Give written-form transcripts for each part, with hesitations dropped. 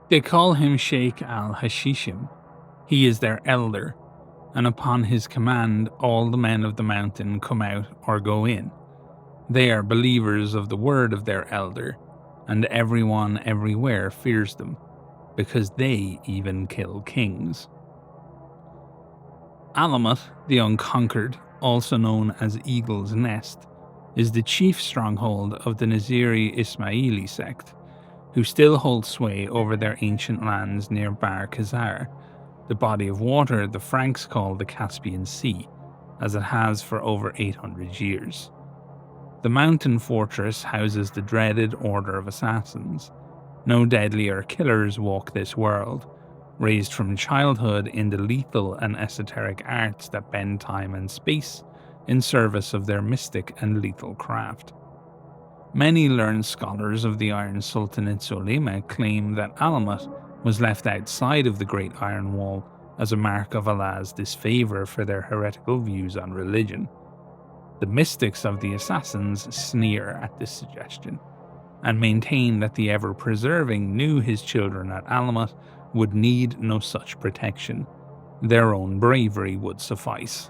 They call him Sheikh al-Hashishim. He is their elder, and upon his command all the men of the mountain come out or go in. They are believers of the word of their elder, and everyone everywhere fears them, because they even kill kings. Alamoth, the Unconquered, also known as Eagle's Nest, is the chief stronghold of the Naziri Ismaili sect, who still hold sway over their ancient lands near Bar Khazar, the body of water the Franks call the Caspian Sea, as it has for over 800 years. The mountain fortress houses the dreaded Order of Assassins. No deadlier killers walk this world, raised from childhood in the lethal and esoteric arts that bend time and space in service of their mystic and lethal craft. Many learned scholars of the Iron Sultanate Solima claim that Alamoth was left outside of the Great Iron Wall as a mark of Allah's disfavour for their heretical views on religion. The mystics of the Assassins sneer at this suggestion, and maintain that the ever-preserving knew his children at Alamoth would need no such protection. Their own bravery would suffice.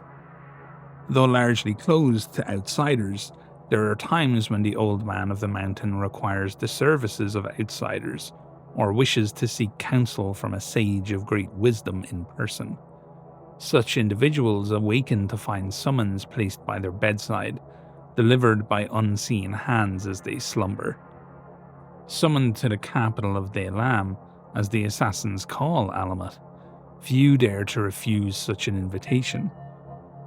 Though largely closed to outsiders, there are times when the Old Man of the Mountain requires the services of outsiders, or wishes to seek counsel from a sage of great wisdom in person. Such individuals awaken to find summons placed by their bedside, delivered by unseen hands as they slumber. Summoned to the capital of the Elam, as the assassins call Alamoth, few dare to refuse such an invitation.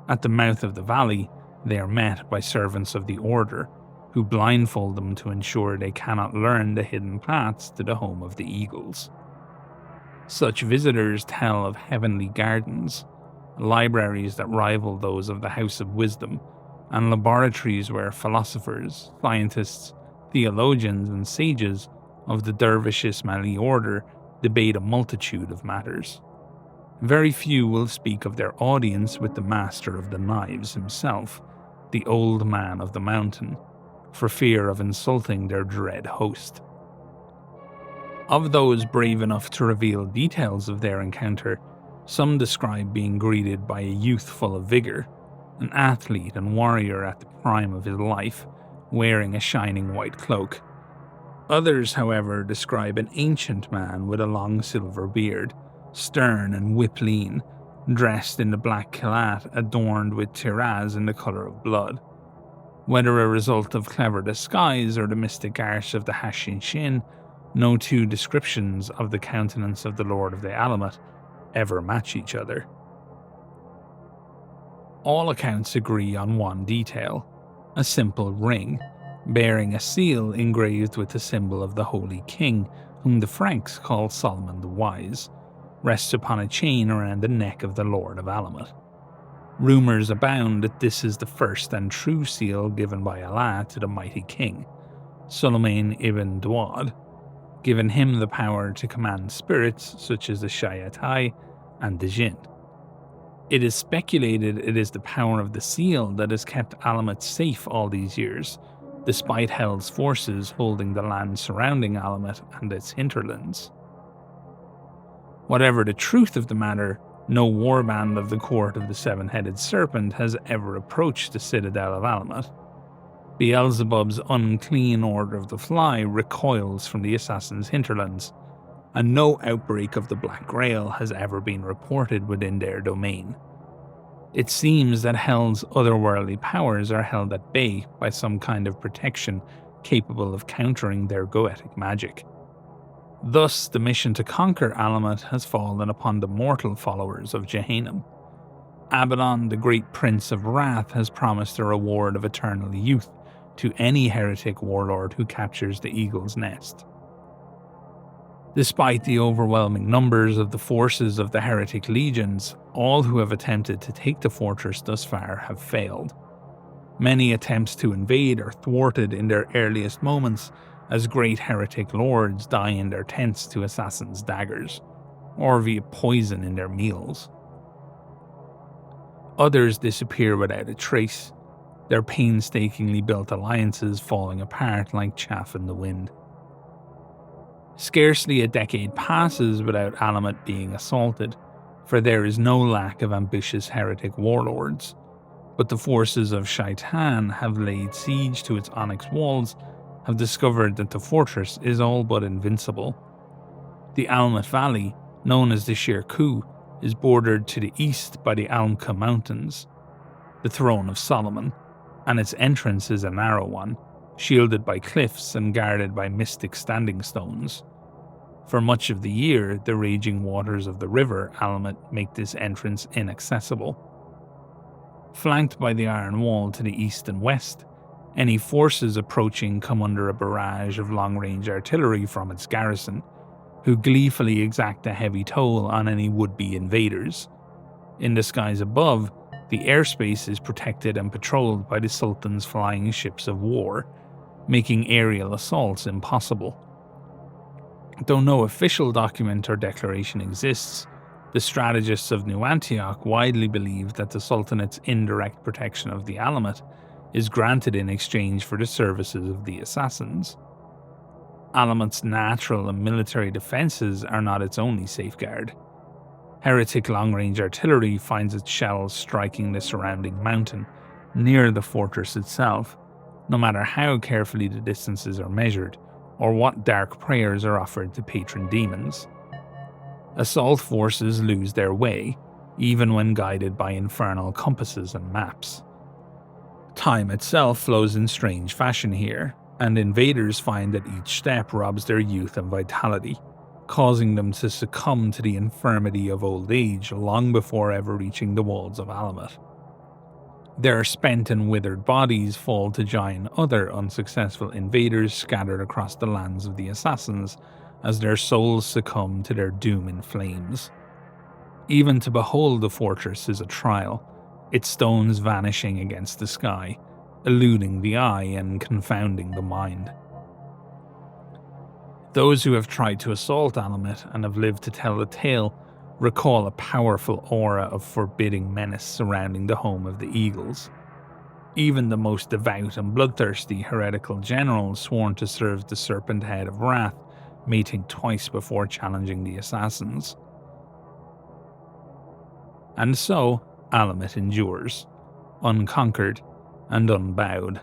At the mouth of the valley, they are met by servants of the Order, who blindfold them to ensure they cannot learn the hidden paths to the home of the Eagles. Such visitors tell of heavenly gardens, libraries that rival those of the House of Wisdom, and laboratories where philosophers, scientists, theologians, and sages of the Dervish Ismaili order debate a multitude of matters. Very few will speak of their audience with the Master of the Knives himself, the Old Man of the Mountain, for fear of insulting their dread host. Of those brave enough to reveal details of their encounter, some describe being greeted by a youth full of vigor, an athlete and warrior at the prime of his life, wearing a shining white cloak. Others, however, describe an ancient man with a long silver beard, stern and whip-lean, dressed in the black kilat adorned with tiraz in the colour of blood. Whether a result of clever disguise or the mystic art of the Hashinshin, no two descriptions of the countenance of the Lord of the Alamoth ever match each other. All accounts agree on one detail: a simple ring, bearing a seal engraved with the symbol of the Holy King, whom the Franks call Solomon the Wise, rests upon a chain around the neck of the Lord of Alamoth. Rumours abound that this is the first and true seal given by Allah to the mighty king, Suleiman ibn Dawud, giving him the power to command spirits such as the Shayatai and the Jinn. It is speculated it is the power of the seal that has kept Alamoth safe all these years, despite Hell's forces holding the land surrounding Alamoth and its hinterlands. Whatever the truth of the matter, no warband of the court of the seven-headed serpent has ever approached the citadel of Alamoth. Beelzebub's unclean Order of the Fly recoils from the assassin's hinterlands, and no outbreak of the Black Grail has ever been reported within their domain. It seems that Hell's otherworldly powers are held at bay by some kind of protection capable of countering their goetic magic. Thus, the mission to conquer Alamoth has fallen upon the mortal followers of Jahannam. Abaddon, the great prince of wrath, has promised a reward of eternal youth to any heretic warlord who captures the Eagle's Nest. Despite the overwhelming numbers of the forces of the heretic legions, all who have attempted to take the fortress thus far have failed. Many attempts to invade are thwarted in their earliest moments, as great heretic lords die in their tents to assassins' daggers, or via poison in their meals. Others disappear without a trace, their painstakingly built alliances falling apart like chaff in the wind. Scarcely a decade passes without Alamut being assaulted, for there is no lack of ambitious heretic warlords. But the forces of Shaitan have laid siege to its onyx walls, have discovered that the fortress is all but invincible. The Alamut Valley, known as the Shirku, is bordered to the east by the Almka Mountains, the Throne of Solomon, and its entrance is a narrow one, shielded by cliffs and guarded by mystic standing stones. For much of the year, the raging waters of the river Alamut make this entrance inaccessible. Flanked by the Iron Wall to the east and west, any forces approaching come under a barrage of long-range artillery from its garrison, who gleefully exact a heavy toll on any would-be invaders. In the skies above, the airspace is protected and patrolled by the Sultan's flying ships of war, making aerial assaults impossible. Though no official document or declaration exists, the strategists of New Antioch widely believe that the Sultanate's indirect protection of the Alamut is granted in exchange for the services of the assassins. Alamut's natural and military defences are not its only safeguard. Heretic long-range artillery finds its shells striking the surrounding mountain, near the fortress itself, no matter how carefully the distances are measured, or what dark prayers are offered to patron demons. Assault forces lose their way, even when guided by infernal compasses and maps. Time itself flows in strange fashion here, and invaders find that each step robs their youth and vitality, causing them to succumb to the infirmity of old age long before ever reaching the walls of Alamut. Their spent and withered bodies fall to join other unsuccessful invaders scattered across the lands of the assassins as their souls succumb to their doom in flames. Even to behold the fortress is a trial, its stones vanishing against the sky, eluding the eye and confounding the mind. Those who have tried to assault Alamut and have lived to tell the tale recall a powerful aura of forbidding menace surrounding the home of the Eagles. Even the most devout and bloodthirsty heretical generals sworn to serve the Serpent Head of Wrath may think twice before challenging the assassins. And so, Alamut endures, unconquered and unbowed.